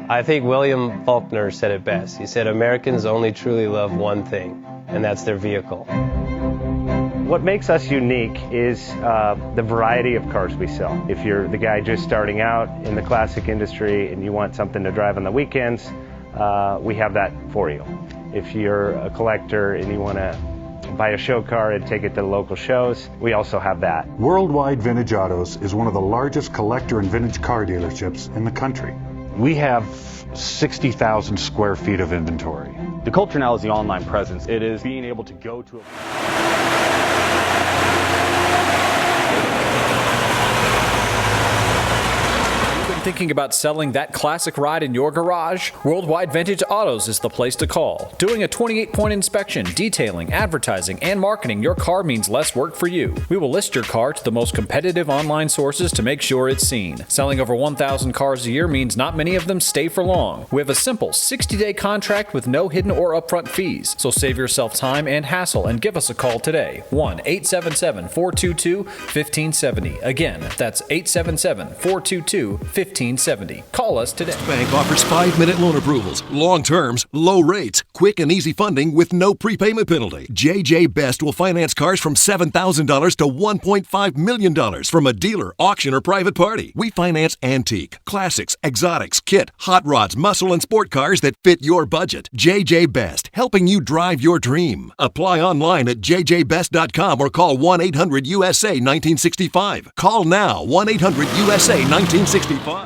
I think William Faulkner said it best. He said, Americans only truly love one thing, and that's their vehicle. What makes us unique is the variety of cars we sell. If you're the guy just starting out in the classic industry and you want something to drive on the weekends, we have that for you. If you're a collector and you want to buy a show car and take it to the local shows, we also have that. Worldwide Vintage Autos is one of the largest collector and vintage car dealerships in the country. We have 60,000 square feet of inventory. The culture now is the online presence. It is being able to go to Thinking about selling that classic ride in your garage? Worldwide Vintage Autos is the place to call. Doing a 28-point inspection, detailing, advertising, and marketing your car means less work for you. We will list your car to the most competitive online sources to make sure it's seen. Selling over 1,000 cars a year means not many of them stay for long. We have a simple 60-day contract with no hidden or upfront fees. So save yourself time and hassle and give us a call today. 1-877-422-1570. Again, that's 877-422-1570. Call us today. Bank offers 5-minute loan approvals, long terms, low rates, quick and easy funding with no prepayment penalty. JJ Best will finance cars from $7,000 to $1.5 million from a dealer, auction, or private party. We finance antique, classics, exotics, kit, hot rods, muscle, and sport cars that fit your budget. JJ Best, helping you drive your dream. Apply online at jjbest.com or call 1-800-USA-1965. Call now, 1-800-USA-1965.